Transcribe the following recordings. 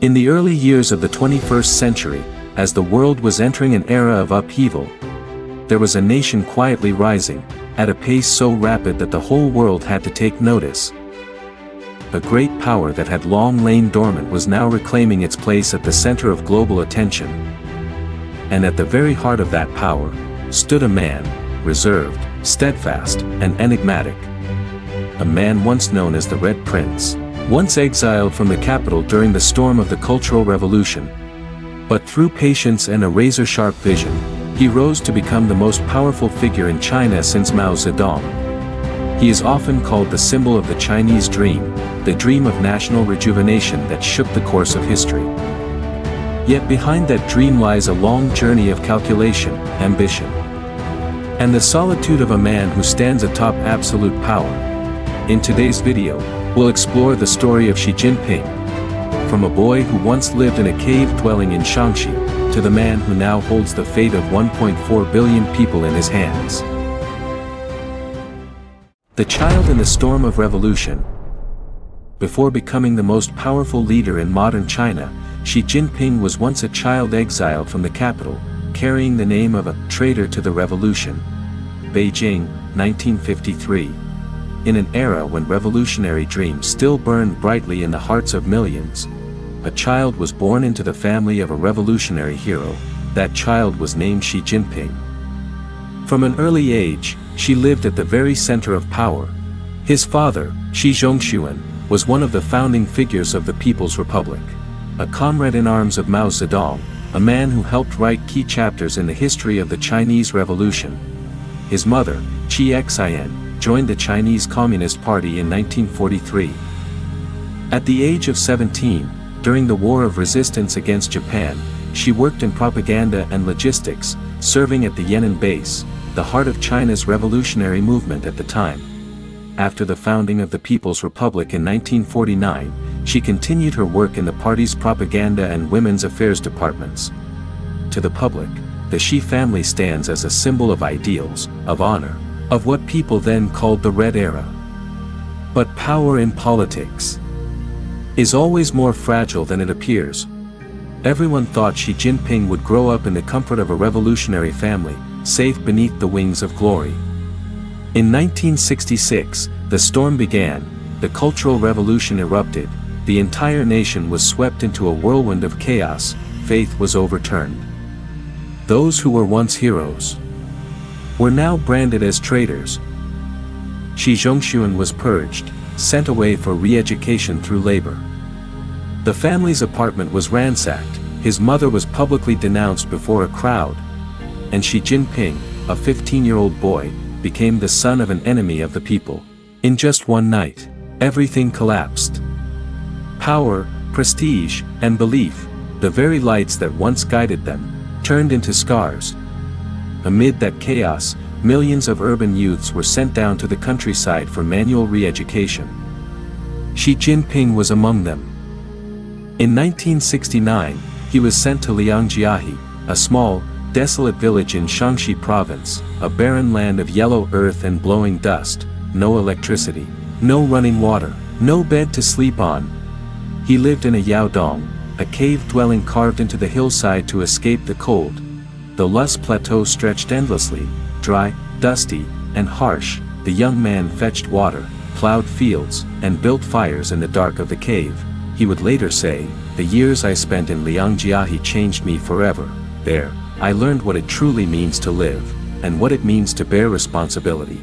In the early years of the 21st century, as the world was entering an era of upheaval, there was a nation quietly rising, at a pace so rapid that the whole world had to take notice. A great power that had long lain dormant was now reclaiming its place at the center of global attention. And at the very heart of that power, stood a man, reserved, steadfast, and enigmatic. A man once known as the Red Prince, once exiled from the capital during the storm of the Cultural Revolution. But through patience and a razor-sharp vision, he rose to become the most powerful figure in China since Mao Zedong. He is often called the symbol of the Chinese dream, the dream of national rejuvenation that shook the course of history. Yet behind that dream lies a long journey of calculation, ambition, and the solitude of a man who stands atop absolute power. In today's video, we'll explore the story of Xi Jinping, from a boy who once lived in a cave dwelling in Shaanxi, to the man who now holds the fate of 1.4 billion people in his hands. The child in the storm of revolution. Before becoming the most powerful leader in modern China, Xi Jinping was once a child exiled from the capital, carrying the name of a traitor to the revolution. Beijing, 1953. In an era when revolutionary dreams still burned brightly in the hearts of millions, a child was born into the family of a revolutionary hero. That child was named Xi Jinping. From an early age, Xi lived at the very center of power. His father, Xi Jinping, was one of the founding figures of the People's Republic, a comrade in arms of Mao Zedong, a man who helped write key chapters in the history of the Chinese Revolution. His mother, Qi Xian, joined the Chinese Communist Party in 1943. At the age of 17, during the War of Resistance against Japan, she worked in propaganda and logistics, serving at the Yan'an base, the heart of China's revolutionary movement at the time. After the founding of the People's Republic in 1949, she continued her work in the party's propaganda and women's affairs departments. To the public, the Xi family stands as a symbol of ideals, of honor, of what people then called the Red Era. But power in politics is always more fragile than it appears. Everyone thought Xi Jinping would grow up in the comfort of a revolutionary family, safe beneath the wings of glory. In 1966, the storm began, the Cultural Revolution erupted, the entire nation was swept into a whirlwind of chaos, faith was overturned. Those who were once heroes were now branded as traitors. Xi Jinping was purged, sent away for re-education through labor. The family's apartment was ransacked, his mother was publicly denounced before a crowd, and Xi Jinping, a 15-year-old boy, became the son of an enemy of the people. In just one night, everything collapsed. Power, prestige, and belief, the very lights that once guided them, turned into scars. Amid that chaos, millions of urban youths were sent down to the countryside for manual re-education. Xi Jinping was among them. In 1969, he was sent to Liangjiahe, a small, desolate village in Shaanxi province, a barren land of yellow earth and blowing dust, no electricity, no running water, no bed to sleep on. He lived in a yaodong, a cave dwelling carved into the hillside to escape the cold. The lush plateau stretched endlessly, dry, dusty, and harsh. The young man fetched water, plowed fields, and built fires in the dark of the cave. He would later say, "The years I spent in Liangjiahe changed me forever. There, I learned what it truly means to live, and what it means to bear responsibility."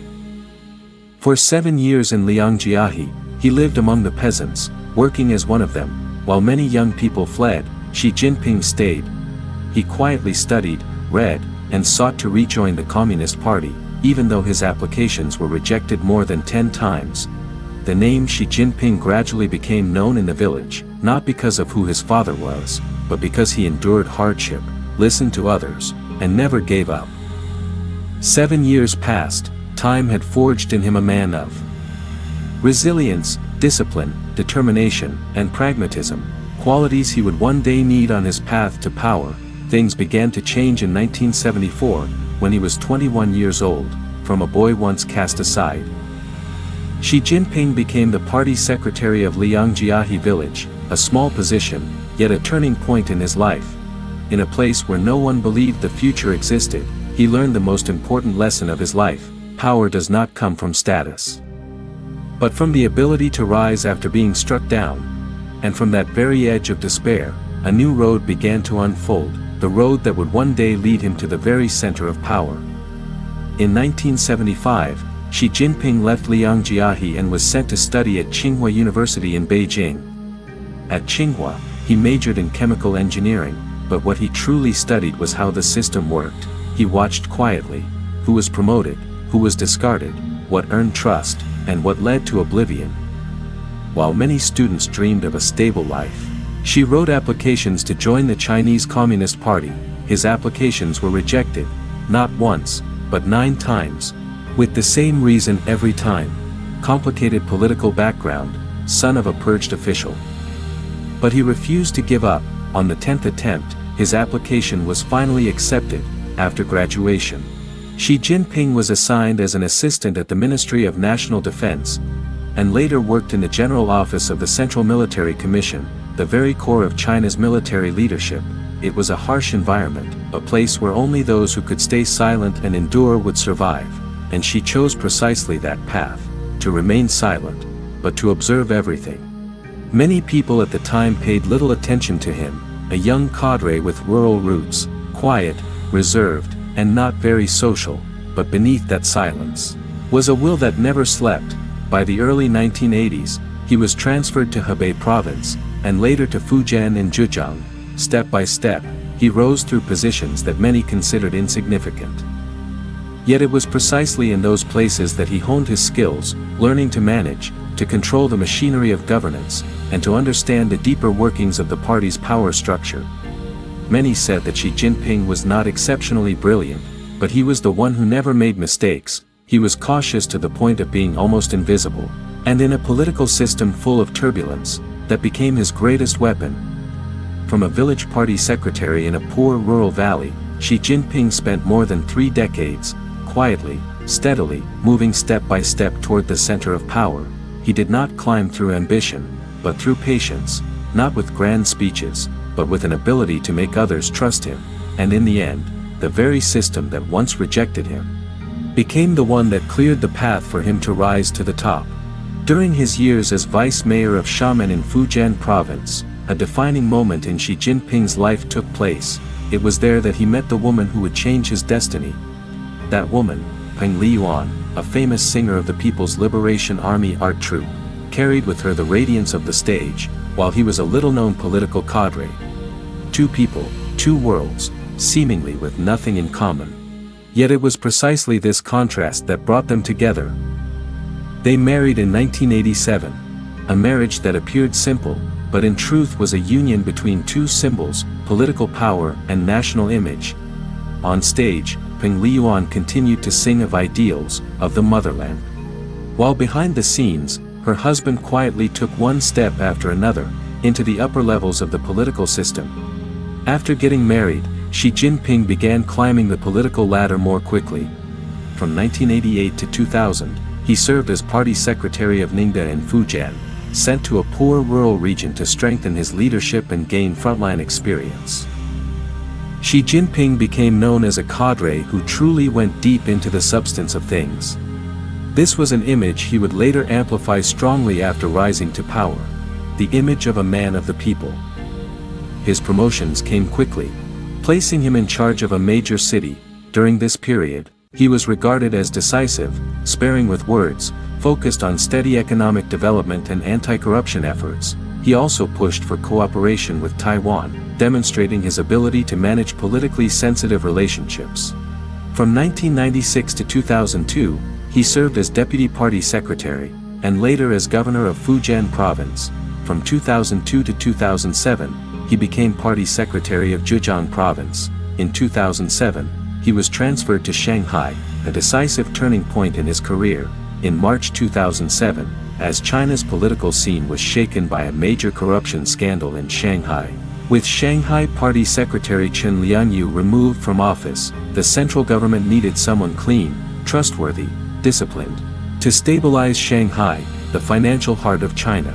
For 7 years in Liangjiahe, he lived among the peasants, working as one of them. While many young people fled, Xi Jinping stayed. He quietly studied, read, and sought to rejoin the Communist Party, even though his applications were rejected more than 10 times. The name Xi Jinping gradually became known in the village, not because of who his father was, but because he endured hardship, listened to others, and never gave up. 7 years passed, time had forged in him a man of resilience, discipline, determination, and pragmatism, qualities he would one day need on his path to power. Things began to change in 1974, when he was 21 years old, from a boy once cast aside. Xi Jinping became the party secretary of Liangjiahe village, a small position, yet a turning point in his life. In a place where no one believed the future existed, he learned the most important lesson of his life: power does not come from status, but from the ability to rise after being struck down. And from that very edge of despair, a new road began to unfold, the road that would one day lead him to the very center of power. In 1975, Xi Jinping left Liangjiahe and was sent to study at Tsinghua University in Beijing. At Tsinghua, he majored in chemical engineering, but what he truly studied was how the system worked. He watched quietly who was promoted, who was discarded, what earned trust, and what led to oblivion. While many students dreamed of a stable life, Xi wrote applications to join the Chinese Communist Party. His applications were rejected, not once, but 9 times, with the same reason every time: complicated political background, son of a purged official. But he refused to give up. On the 10th attempt, his application was finally accepted. After graduation, Xi Jinping was assigned as an assistant at the Ministry of National Defense, and later worked in the General Office of the Central Military Commission, the very core of China's military leadership. It was a harsh environment, a place where only those who could stay silent and endure would survive, and Xi chose precisely that path: to remain silent, but to observe everything. Many people at the time paid little attention to him, a young cadre with rural roots, quiet, reserved, and not very social, but beneath that silence was a will that never slept. By the early 1980s, he was transferred to Hebei province, and later to Fujian and Zhejiang. Step by step, he rose through positions that many considered insignificant. Yet it was precisely in those places that he honed his skills, learning to manage, to control the machinery of governance, and to understand the deeper workings of the party's power structure. Many said that Xi Jinping was not exceptionally brilliant, but he was the one who never made mistakes. He was cautious to the point of being almost invisible, and in a political system full of turbulence, that became his greatest weapon. From a village party secretary in a poor rural valley, Xi Jinping spent more than 3 decades, quietly, steadily, moving step by step toward the center of power. He did not climb through ambition, but through patience, not with grand speeches, but with an ability to make others trust him, and in the end, the very system that once rejected him became the one that cleared the path for him to rise to the top. During his years as vice mayor of Xiamen in Fujian province, a defining moment in Xi Jinping's life took place. It was there that he met the woman who would change his destiny. That woman, Peng Liyuan, a famous singer of the People's Liberation Army art troupe, carried with her the radiance of the stage, while he was a little-known political cadre. 2 people, 2 worlds, seemingly with nothing in common. Yet it was precisely this contrast that brought them together. They married in 1987, a marriage that appeared simple, but in truth was a union between 2 symbols: political power and national image. On stage, Peng Liyuan continued to sing of ideals, of the motherland. While behind the scenes, her husband quietly took one step after another, into the upper levels of the political system. After getting married, Xi Jinping began climbing the political ladder more quickly. From 1988 to 2000, he served as party secretary of Ningde in Fujian, sent to a poor rural region to strengthen his leadership and gain frontline experience. Xi Jinping became known as a cadre who truly went deep into the substance of things. This was an image he would later amplify strongly after rising to power: the image of a man of the people. His promotions came quickly, placing him in charge of a major city. During this period, he was regarded as decisive, sparing with words, focused on steady economic development and anti-corruption efforts. He also pushed for cooperation with Taiwan, demonstrating his ability to manage politically sensitive relationships. From 1996 to 2002, he served as deputy party secretary, and later as governor of Fujian province. From 2002 to 2007, he became party secretary of Zhejiang province. In 2007, he was transferred to Shanghai, a decisive turning point in his career. In March 2007, as China's political scene was shaken by a major corruption scandal in Shanghai, with Shanghai Party Secretary Chen Lianyu removed from office, the central government needed someone clean, trustworthy, disciplined, to stabilize Shanghai, the financial heart of China.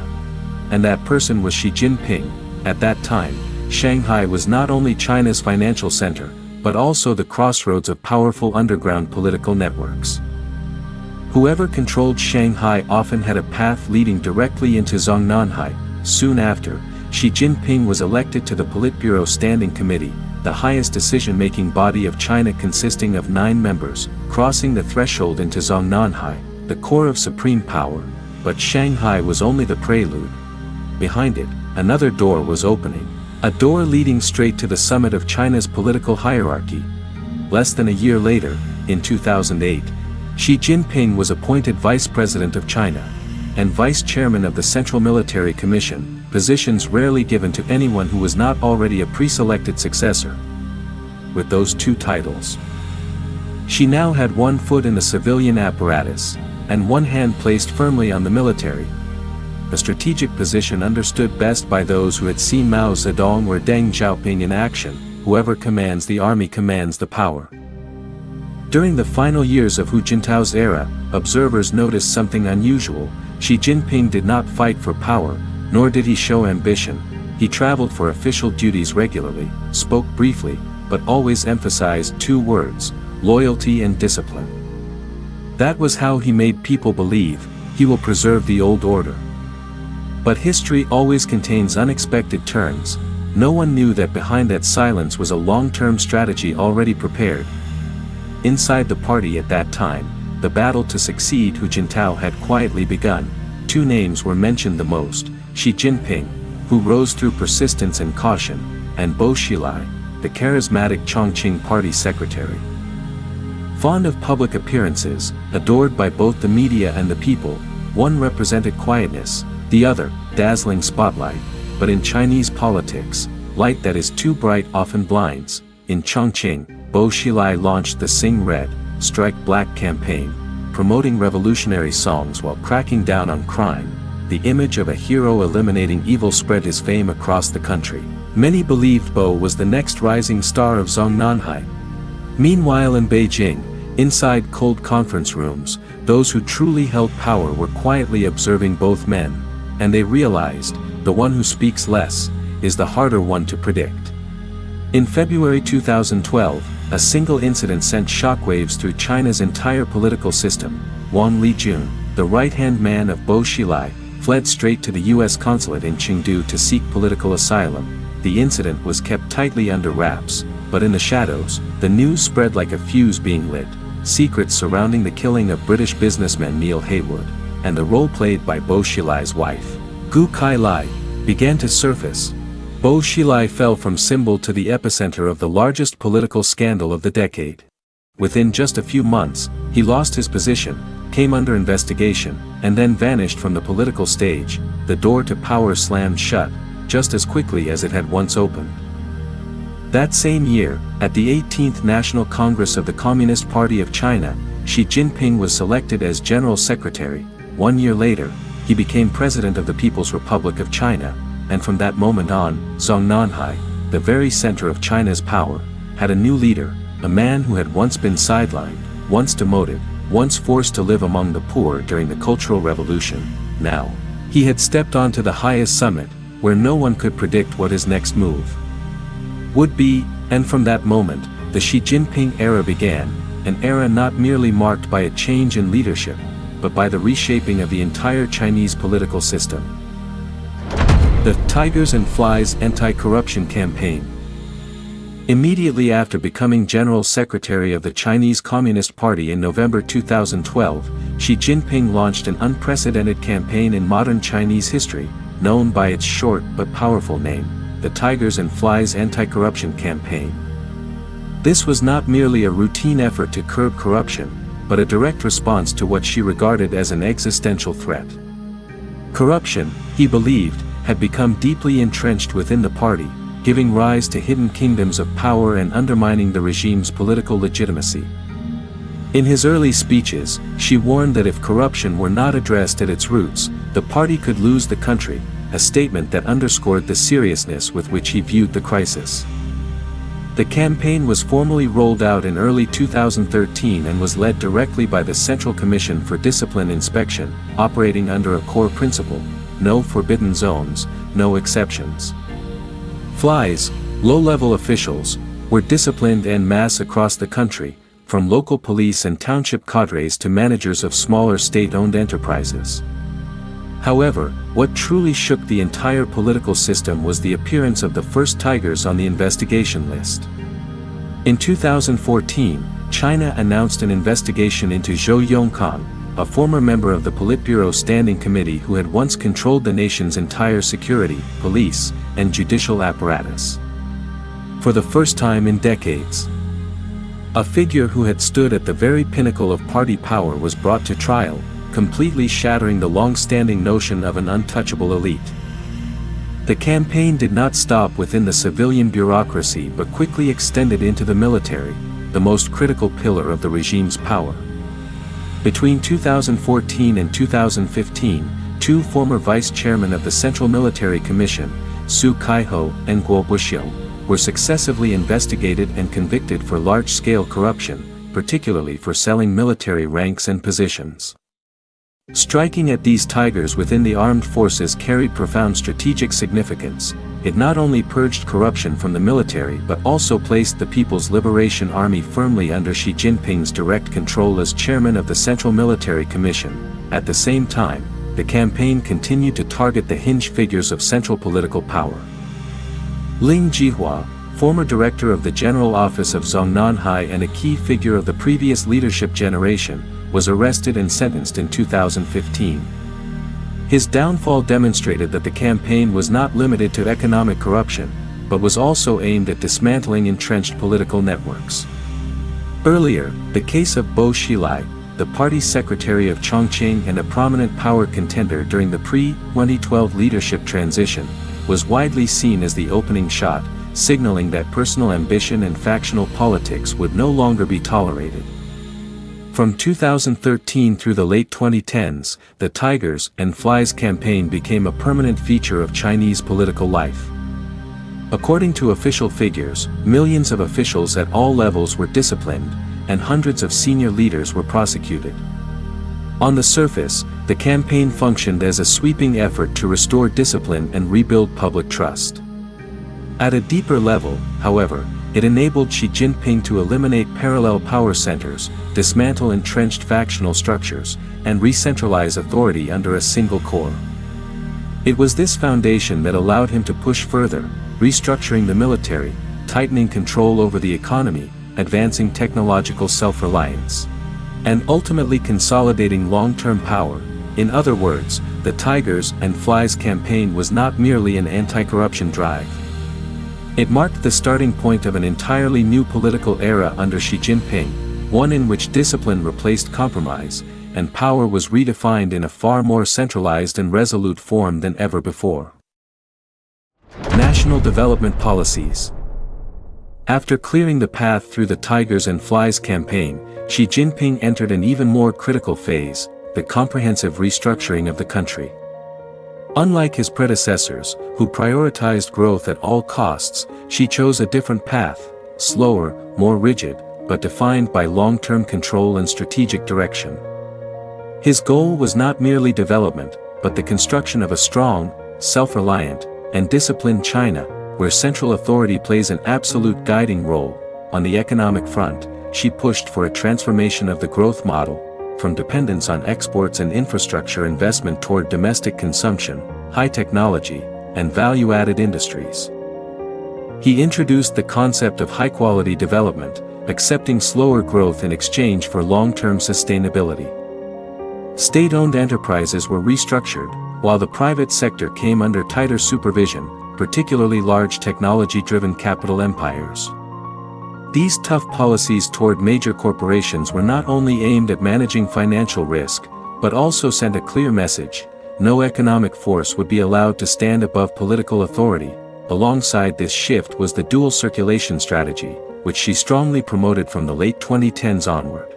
And that person was Xi Jinping, At that time, Shanghai was not only China's financial center, but also the crossroads of powerful underground political networks. Whoever controlled Shanghai often had a path leading directly into Zongnanhai. Soon after, Xi Jinping was elected to the Politburo Standing Committee, the highest decision-making body of China consisting of 9 members, crossing the threshold into Zongnanhai, the core of supreme power. But Shanghai was only the prelude. Behind it, another door was opening. A door leading straight to the summit of China's political hierarchy. Less than a year later, in 2008, Xi Jinping was appointed Vice President of China, and Vice Chairman of the Central Military Commission, positions rarely given to anyone who was not already a pre-selected successor. With those 2 titles, Xi now had one foot in the civilian apparatus, and one hand placed firmly on the military. A strategic position understood best by those who had seen Mao Zedong or Deng Xiaoping in action. Whoever commands the army commands the power. During the final years of Hu Jintao's era, observers noticed something unusual. Xi Jinping did not fight for power, nor did he show ambition. He traveled for official duties regularly, spoke briefly, but always emphasized 2 words: loyalty and discipline. That was how he made people believe he will preserve the old order. But history always contains unexpected turns. No one knew that behind that silence was a long-term strategy already prepared. Inside the party at that time, the battle to succeed Hu Jintao had quietly begun. 2 names were mentioned the most: Xi Jinping, who rose through persistence and caution, and Bo Xilai, the charismatic Chongqing party secretary. Fond of public appearances, adored by both the media and the people, one represented quietness, the other, dazzling spotlight. But in Chinese politics, light that is too bright often blinds. In Chongqing, Bo Xilai launched the Sing Red, Strike Black campaign, promoting revolutionary songs while cracking down on crime. The image of a hero eliminating evil spread his fame across the country. Many believed Bo was the next rising star of Zongnanhai. Meanwhile in Beijing, inside cold conference rooms, those who truly held power were quietly observing both men, and they realized, the one who speaks less, is the harder one to predict. In February 2012, a single incident sent shockwaves through China's entire political system. Wang Lijun, the right-hand man of Bo Xilai, fled straight to the U.S. consulate in Chengdu to seek political asylum. The incident was kept tightly under wraps, but in the shadows, the news spread like a fuse being lit. Secrets surrounding the killing of British businessman Neil Heywood, and the role played by Bo Xilai's wife, Gu Kailai, began to surface. Bo Xilai fell from symbol to the epicenter of the largest political scandal of the decade. Within just a few months, he lost his position, came under investigation, and then vanished from the political stage. The door to power slammed shut, just as quickly as it had once opened. That same year, at the 18th National Congress of the Communist Party of China, Xi Jinping was selected as General Secretary. 1 year later, he became President of the People's Republic of China, and from that moment on, Zongnanhai, the very center of China's power, had a new leader, a man who had once been sidelined, once demoted, once forced to live among the poor during the Cultural Revolution. Now, he had stepped onto the highest summit, where no one could predict what his next move would be, and from that moment, the Xi Jinping era began, an era not merely marked by a change in leadership, but by the reshaping of the entire Chinese political system. The Tigers and Flies Anti-Corruption Campaign. Immediately after becoming General Secretary of the Chinese Communist Party in November 2012, Xi Jinping launched an unprecedented campaign in modern Chinese history, known by its short but powerful name, the Tigers and Flies Anti-Corruption Campaign. This was not merely a routine effort to curb corruption, but a direct response to what Xi regarded as an existential threat. Corruption, he believed, had become deeply entrenched within the party, giving rise to hidden kingdoms of power and undermining the regime's political legitimacy. In his early speeches, Xi warned that if corruption were not addressed at its roots, the party could lose the country, a statement that underscored the seriousness with which he viewed the crisis. The campaign was formally rolled out in early 2013 and was led directly by the Central Commission for Discipline Inspection, operating under a core principle: no forbidden zones, no exceptions. Flies, low-level officials, were disciplined en masse across the country, from local police and township cadres to managers of smaller state-owned enterprises. However, what truly shook the entire political system was the appearance of the first tigers on the investigation list. In 2014, China announced an investigation into Zhou Yongkang, a former member of the Politburo Standing Committee who had once controlled the nation's entire security, police, and judicial apparatus. For the first time in decades, a figure who had stood at the very pinnacle of party power was brought to trial, completely shattering the long-standing notion of an untouchable elite. The campaign did not stop within the civilian bureaucracy but quickly extended into the military, the most critical pillar of the regime's power. Between 2014 and 2015, two former vice chairmen of the Central Military Commission, Su Kaiho and Guo Buxiu, were successively investigated and convicted for large-scale corruption, particularly for selling military ranks and positions. Striking at these tigers within the armed forces carried profound strategic significance. It not only purged corruption from the military but also placed the People's Liberation Army firmly under Xi Jinping's direct control as chairman of the Central Military Commission. At the same time, the campaign continued to target the hinge figures of central political power. Ling Jihua, former director of the General Office of Zongnanhai and a key figure of the previous leadership generation, was arrested and sentenced in 2015. His downfall demonstrated that the campaign was not limited to economic corruption, but was also aimed at dismantling entrenched political networks. Earlier, the case of Bo Xilai, the party secretary of Chongqing and a prominent power contender during the pre-2012 leadership transition, was widely seen as the opening shot, signaling that personal ambition and factional politics would no longer be tolerated. From 2013 through the late 2010s, the Tigers and Flies campaign became a permanent feature of Chinese political life. According to official figures, millions of officials at all levels were disciplined, and hundreds of senior leaders were prosecuted. On the surface, the campaign functioned as a sweeping effort to restore discipline and rebuild public trust. At a deeper level, however, it enabled Xi Jinping to eliminate parallel power centers, dismantle entrenched factional structures, and re-centralize authority under a single core. It was this foundation that allowed him to push further, restructuring the military, tightening control over the economy, advancing technological self-reliance, and ultimately consolidating long-term power. In other words, the Tigers and Flies campaign was not merely an anti-corruption drive. It marked the starting point of an entirely new political era under Xi Jinping, one in which discipline replaced compromise, and power was redefined in a far more centralized and resolute form than ever before. National development policies. After clearing the path through the Tigers and Flies campaign, Xi Jinping entered an even more critical phase, the comprehensive restructuring of the country. Unlike his predecessors, who prioritized growth at all costs, Xi chose a different path, slower, more rigid, but defined by long-term control and strategic direction. His goal was not merely development, but the construction of a strong, self-reliant, and disciplined China, where central authority plays an absolute guiding role. On the economic front, Xi pushed for a transformation of the growth model, from dependence on exports and infrastructure investment toward domestic consumption, high technology, and value-added industries. He introduced the concept of high-quality development, accepting slower growth in exchange for long-term sustainability. State-owned enterprises were restructured, while the private sector came under tighter supervision, particularly large technology-driven capital empires. These tough policies toward major corporations were not only aimed at managing financial risk, but also sent a clear message: no economic force would be allowed to stand above political authority. Alongside this shift was the dual circulation strategy, which Xi strongly promoted from the late 2010s onward.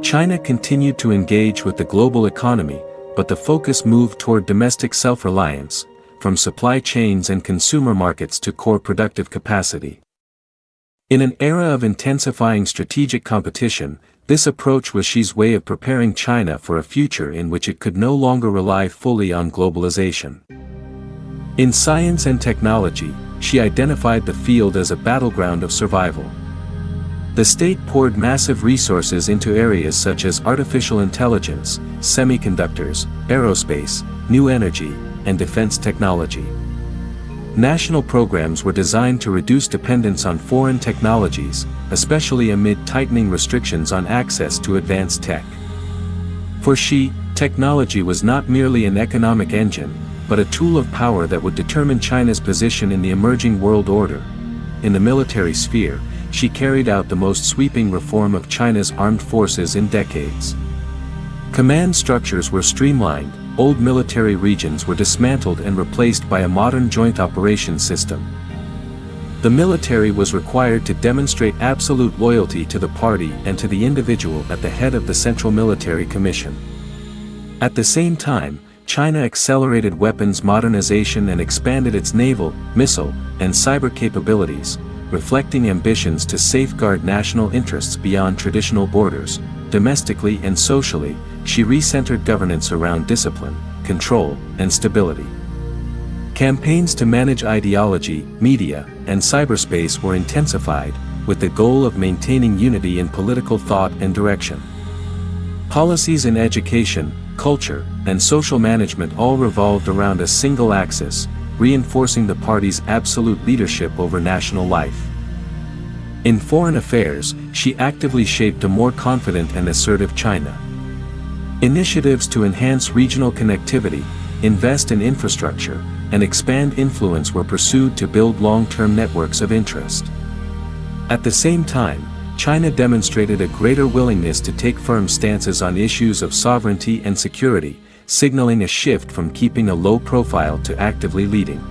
China continued to engage with the global economy, but the focus moved toward domestic self-reliance, from supply chains and consumer markets to core productive capacity. In an era of intensifying strategic competition, this approach was Xi's way of preparing China for a future in which it could no longer rely fully on globalization. In science and technology, she identified the field as a battleground of survival. The state poured massive resources into areas such as artificial intelligence, semiconductors, aerospace, new energy, and defense technology. National programs were designed to reduce dependence on foreign technologies, especially amid tightening restrictions on access to advanced tech. For Xi, technology was not merely an economic engine, but a tool of power that would determine China's position in the emerging world order. In the military sphere, she carried out the most sweeping reform of China's armed forces in decades. Command structures were streamlined, old military regions were dismantled and replaced by a modern joint operations system. The military was required to demonstrate absolute loyalty to the party and to the individual at the head of the Central Military Commission. At the same time, China accelerated weapons modernization and expanded its naval, missile, and cyber capabilities, reflecting ambitions to safeguard national interests beyond traditional borders. Domestically and socially, she recentered governance around discipline, control, and stability. Campaigns to manage ideology, media, and cyberspace were intensified, with the goal of maintaining unity in political thought and direction. Policies in education, culture, and social management all revolved around a single axis, reinforcing the party's absolute leadership over national life. In foreign affairs, she actively shaped a more confident and assertive China. Initiatives to enhance regional connectivity, invest in infrastructure, and expand influence were pursued to build long-term networks of interest. At the same time, China demonstrated a greater willingness to take firm stances on issues of sovereignty and security, signaling a shift from keeping a low profile to actively leading.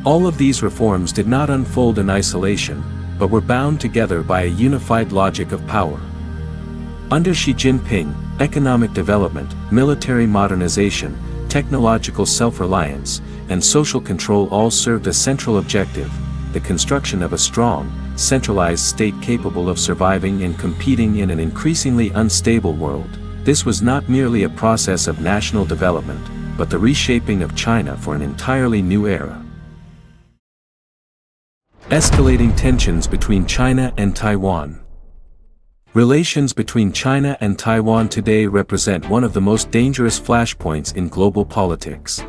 All of these reforms did not unfold in isolation, but were bound together by a unified logic of power. Under Xi Jinping, economic development, military modernization, technological self-reliance, and social control all served a central objective: the construction of a strong, centralized state capable of surviving and competing in an increasingly unstable world. This was not merely a process of national development, but the reshaping of China for an entirely new era. Escalating tensions between China and Taiwan. Relations between China and Taiwan today represent one of the most dangerous flashpoints in global politics.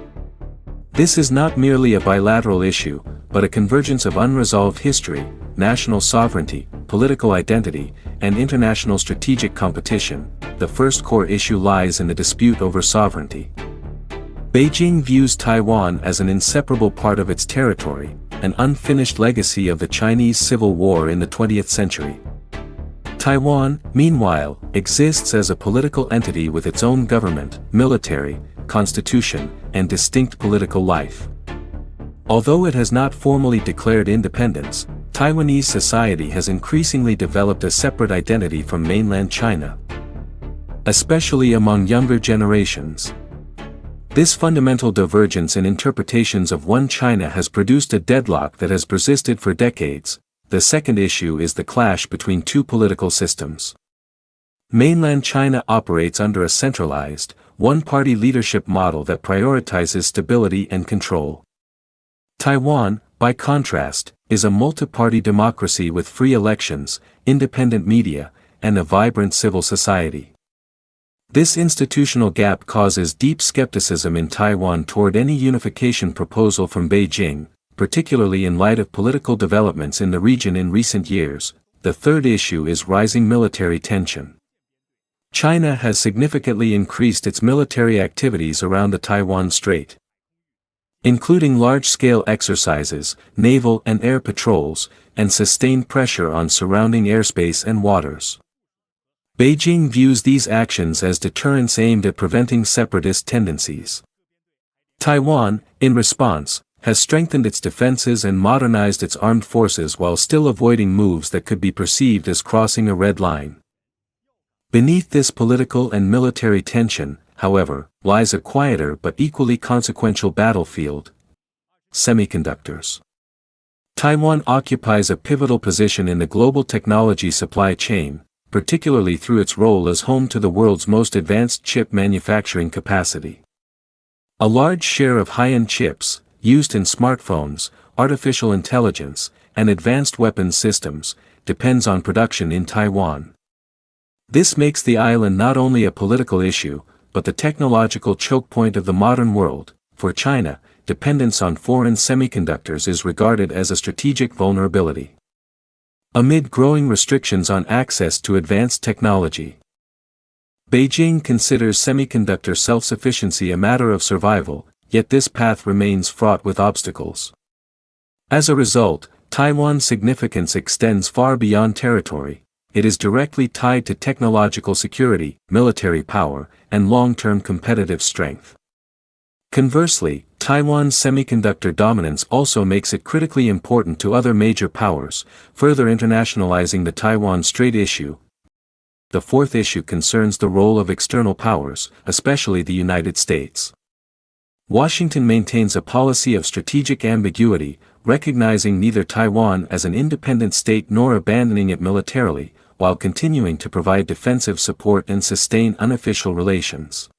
This is not merely a bilateral issue, but a convergence of unresolved history, national sovereignty, political identity, and international strategic competition. The first core issue lies in the dispute over sovereignty. Beijing views Taiwan as an inseparable part of its territory, an unfinished legacy of the Chinese Civil War in the 20th century. Taiwan, meanwhile, exists as a political entity with its own government, military, constitution, and distinct political life. Although it has not formally declared independence, Taiwanese society has increasingly developed a separate identity from mainland China, especially among younger generations. This fundamental divergence in interpretations of one China has produced a deadlock that has persisted for decades. The second issue is the clash between two political systems. Mainland China operates under a centralized, one-party leadership model that prioritizes stability and control. Taiwan, by contrast, is a multi-party democracy with free elections, independent media, and a vibrant civil society. This institutional gap causes deep skepticism in Taiwan toward any unification proposal from Beijing, particularly in light of political developments in the region in recent years. The third issue is rising military tension. China has significantly increased its military activities around the Taiwan Strait, including large-scale exercises, naval and air patrols, and sustained pressure on surrounding airspace and waters. Beijing views these actions as deterrents aimed at preventing separatist tendencies. Taiwan, in response, has strengthened its defenses and modernized its armed forces while still avoiding moves that could be perceived as crossing a red line. Beneath this political and military tension, however, lies a quieter but equally consequential battlefield: semiconductors. Taiwan occupies a pivotal position in the global technology supply chain, particularly through its role as home to the world's most advanced chip manufacturing capacity. A large share of high-end chips, used in smartphones, artificial intelligence, and advanced weapons systems, depends on production in Taiwan. This makes the island not only a political issue, but the technological choke point of the modern world. For China, dependence on foreign semiconductors is regarded as a strategic vulnerability. Amid growing restrictions on access to advanced technology, Beijing considers semiconductor self-sufficiency a matter of survival, yet this path remains fraught with obstacles. As a result, Taiwan's significance extends far beyond territory. It is directly tied to technological security, military power, and long-term competitive strength. Conversely, Taiwan's semiconductor dominance also makes it critically important to other major powers, further internationalizing the Taiwan Strait issue. The fourth issue concerns the role of external powers, especially the United States. Washington maintains a policy of strategic ambiguity, recognizing neither Taiwan as an independent state nor abandoning it militarily, while continuing to provide defensive support and sustain unofficial relations.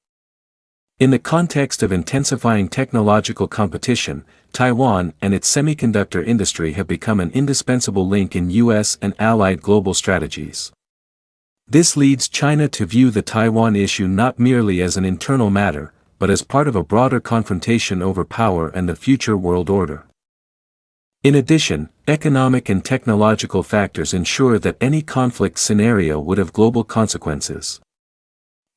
In the context of intensifying technological competition, Taiwan and its semiconductor industry have become an indispensable link in U.S. and allied global strategies. This leads China to view the Taiwan issue not merely as an internal matter, but as part of a broader confrontation over power and the future world order. In addition, economic and technological factors ensure that any conflict scenario would have global consequences.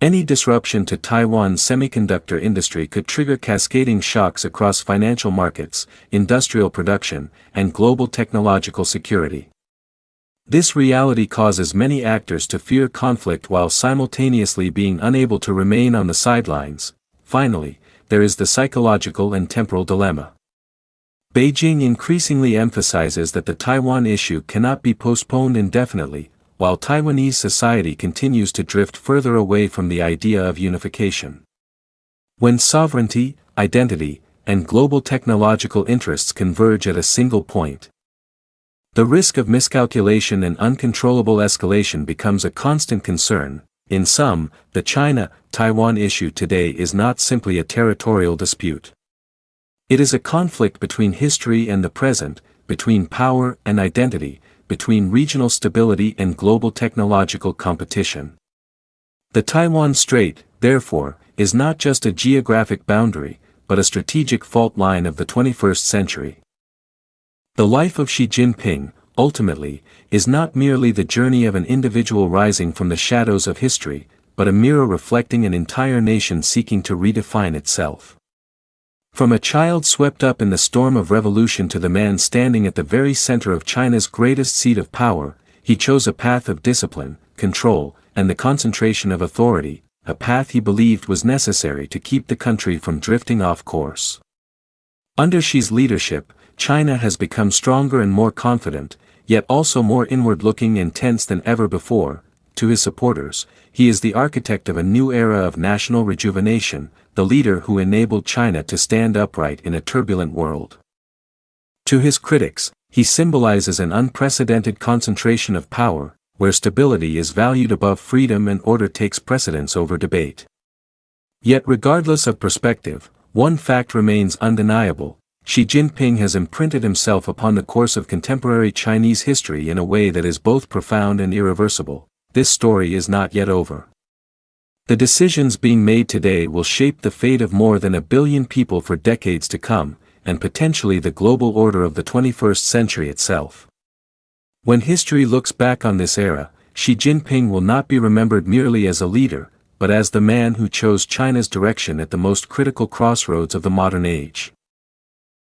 Any disruption to Taiwan's semiconductor industry could trigger cascading shocks across financial markets, industrial production, and global technological security. This reality causes many actors to fear conflict while simultaneously being unable to remain on the sidelines. Finally, there is the psychological and temporal dilemma. Beijing increasingly emphasizes that the Taiwan issue cannot be postponed indefinitely, while Taiwanese society continues to drift further away from the idea of unification. When sovereignty, identity, and global technological interests converge at a single point, the risk of miscalculation and uncontrollable escalation becomes a constant concern. In sum, the China-Taiwan issue today is not simply a territorial dispute. It is a conflict between history and the present, between power and identity, between regional stability and global technological competition. The Taiwan Strait, therefore, is not just a geographic boundary, but a strategic fault line of the 21st century. The life of Xi Jinping, ultimately, is not merely the journey of an individual rising from the shadows of history, but a mirror reflecting an entire nation seeking to redefine itself. From a child swept up in the storm of revolution to the man standing at the very center of China's greatest seat of power, he chose a path of discipline, control, and the concentration of authority, a path he believed was necessary to keep the country from drifting off course. Under Xi's leadership, China has become stronger and more confident, yet also more inward-looking and tense than ever before. To his supporters, he is the architect of a new era of national rejuvenation, the leader who enabled China to stand upright in a turbulent world. To his critics, he symbolizes an unprecedented concentration of power, where stability is valued above freedom and order takes precedence over debate. Yet regardless of perspective, one fact remains undeniable: Xi Jinping has imprinted himself upon the course of contemporary Chinese history in a way that is both profound and irreversible. This story is not yet over. The decisions being made today will shape the fate of more than 1 billion people for decades to come, and potentially the global order of the 21st century itself. When history looks back on this era, Xi Jinping will not be remembered merely as a leader, but as the man who chose China's direction at the most critical crossroads of the modern age.